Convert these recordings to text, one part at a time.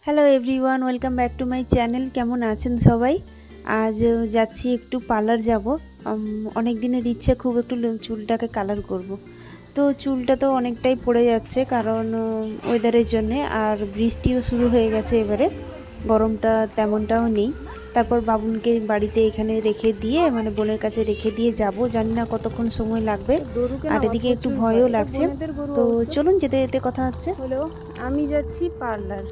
Hello everyone, welcome back to my channel. কেমন আছেন সবাই? আজ যাচ্ছি একটু পার্লার যাব। অনেক দিনের ইচ্ছে খুব একটু চুলটাকে কালার করব। তো চুলটা তো অনেকটাই পড়ে যাচ্ছে কারণ ওয়েদারের জন্যে, আর বৃষ্টিও শুরু হয়ে গেছে এবারে, গরমটা তেমনটাও নেই। তারপর বাবুনকে বাড়িতে এখানে রেখে দিয়ে, মানে বোনের কাছে রেখে দিয়ে যাব, জানি না কতক্ষণ সময় লাগবে, আর এদিকে একটু ভয়ও লাগছে। তো চলুন যেতে যেতে কথা হচ্ছে। হলো আমি যাচ্ছি পার্লার,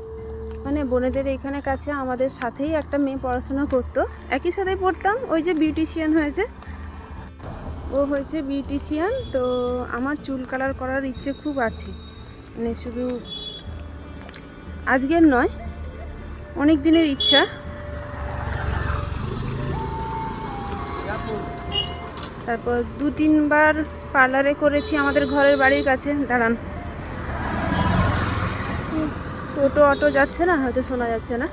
মানে বোনেদের এখানে কাছে আমাদের সাথেই একটা মেয়ে পড়াশোনা করতো, একই সাথে পড়তাম। ওই যে বিউটিশিয়ান হয়েছে, ও হয়েছে বিউটিশিয়ান। তো আমার চুল কালার করার ইচ্ছে খুব আছে, মানে শুধু আজকের নয়, অনেক দিনের ইচ্ছা। তারপর 2-3 বার পার্লারে করেছি আমাদের ঘরের বাড়ির কাছে। দাঁড়ান, টোটো অটো যাচ্ছে না, হয়তো শোনা যাচ্ছে না।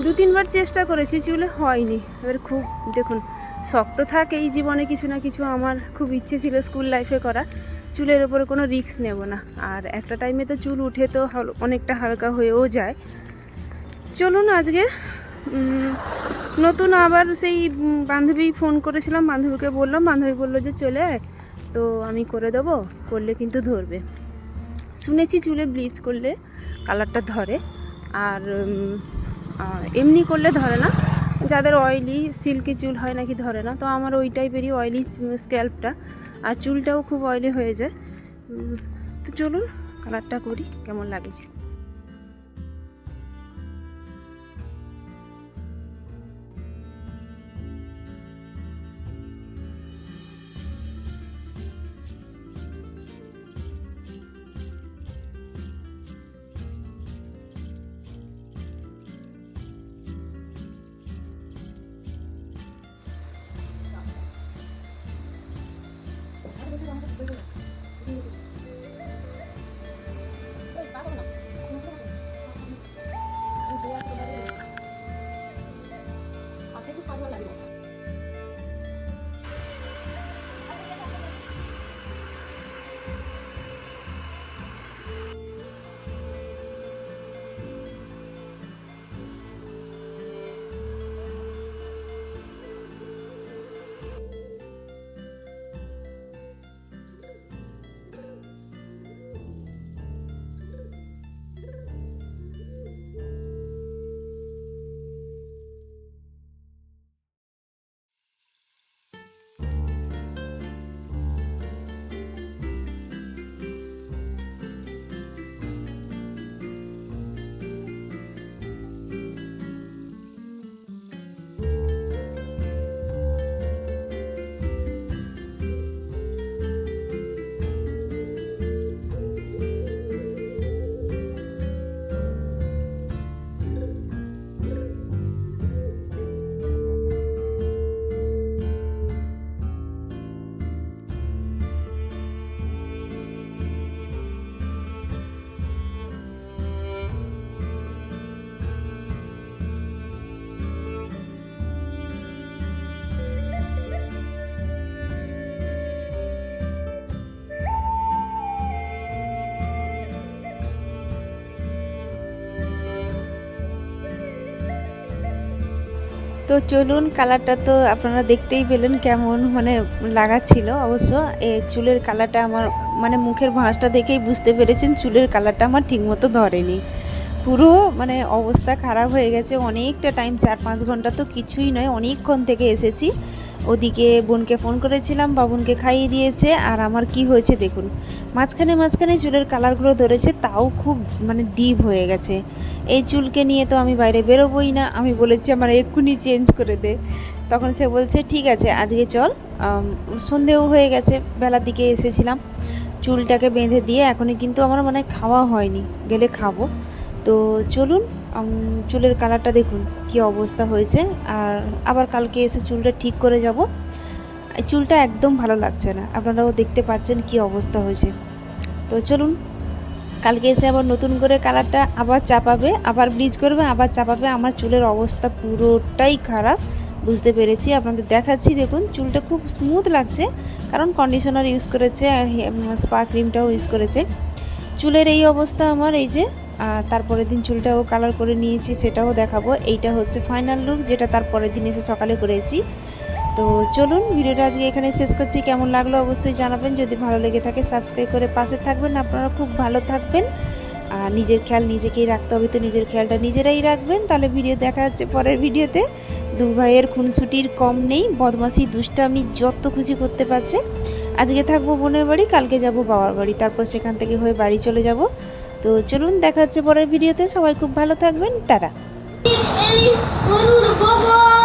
2-3 বার চেষ্টা করেছি, চুলে হয়নি। এবার খুব দেখুন, শক্ত থাকে এই জীবনে কিছু না কিছু। আমার খুব ইচ্ছে ছিল স্কুল লাইফে করা, চুলের ওপরে কোনো রিস্ক নেব না। আর একটা টাইমে তো চুল উঠে তো অনেকটা হালকা হয়েও যায়। চলুন আজকে নতুন আবার সেই বান্ধবী ফোন করেছিলাম, বান্ধবীকে বললাম, বান্ধবী বললো যে চলে আয়, তো আমি করে দেবো, করলে কিন্তু ধরবে। শুনেছি চুলে ব্লিচ করলে কালারটা ধরে, আর এমনি করলে ধরে না। যাদের অয়েলি সিল্কি চুল হয় নাকি ধরে না। তো আমার ওই টাইপেরই অয়েলি স্ক্যাল্পটা, আর চুলটাও খুব অয়েলি হয়ে যায়। তো চলুন কালারটা করি, কেমন লাগছে। তো চলুন, কালারটা তো আপনারা দেখতেই পেলেন কেমন মানে লাগাচ্ছিল। অবশ্য এই চুলের কালারটা আমার, মানে মুখের ভাঁজটা দেখেই বুঝতে পেরেছেন চুলের কালারটা আমার ঠিকমতো ধরেনি। পুরো মানে অবস্থা খারাপ হয়ে গেছে। অনেকটা টাইম, 4-5 ঘন্টা তো কিছুই নয়, অনেকক্ষণ থেকে এসেছি। ওদিকে বোনকে ফোন করেছিলাম, বাবুনকে খাইয়ে দিয়েছে, আর আমার কি হয়েছে দেখুন, মাঝখানে মাঝখানে চুলের কালারগুলো ধরেছে, তাও খুব মানে ডিপ হয়ে গেছে। এই চুলকে নিয়ে তো আমি বাইরে বেরোবোই না। আমি বলেছি আমার এক্ষুনি চেঞ্জ করে দে। তখন সে বলছে ঠিক আছে আজকে চল। সন্ধেও হয়ে গেছে, বেলার দিকে এসেছিলাম। চুলটাকে বেঁধে দিয়ে এখনই কিন্তু আমার মানে খাওয়া হয়নি, গেলে খাবো। তো চলুন, চুলের কালারটা দেখুন কি অবস্থা হয়েছে। আর আবার কালকে এসে চুলটা ঠিক করে যাব। চুলটা একদম ভালো লাগছে না, আপনারাও দেখতে পাচ্ছেন কি অবস্থা হয়েছে। তো চলুন, কালকে এসে আবার নতুন করে কালারটা আবার চাপাবে, আবার ব্লিচ করবে, আবার চাপাবে। আমার চুলের অবস্থা পুরোটাই খারাপ, বুঝতে পেরেছি। আপনাদের দেখাচ্ছি, দেখুন চুলটা খুব স্মুথ লাগছে, কারণ কন্ডিশনার ইউজ করেছে আর স্পা ক্রিমটাও ইউজ করেছে। চুলের এই অবস্থা আমার, এই যে তারপরের দিন চুলটাও কালার করে নিয়েছি, সেটাও দেখাবো। এইটা হচ্ছে ফাইনাল লুক, যেটা তারপরের দিন এসে সকালে করেছি। তো চলুন ভিডিওটা আজকে এখানে শেষ করছি। কেমন লাগলো অবশ্যই জানাবেন, যদি ভালো লেগে থাকে সাবস্ক্রাইব করে পাশে থাকবেন। আপনারা খুব ভালো থাকবেন, আর নিজের খেয়াল নিজেকেই রাখতে হবে, তো নিজের খেয়ালটা নিজেরাই রাখবেন। তাহলে ভিডিও দেখা যাচ্ছে পরের ভিডিওতে। দু ভাইয়ের খুনসুটির কম নেই, বদমাশি দুষ্টামি যত খুশি করতে পারছে। আজকে থাকবো বোনের বাড়ি, কালকে যাব বাবার বাড়ি, তারপর সেখান থেকে হয়ে বাড়ি চলে যাব। তো চলুন দেখা হচ্ছে পরের ভিডিওতে। সবাই খুব ভালো থাকবেন, টাটা। এই গরুর গোবর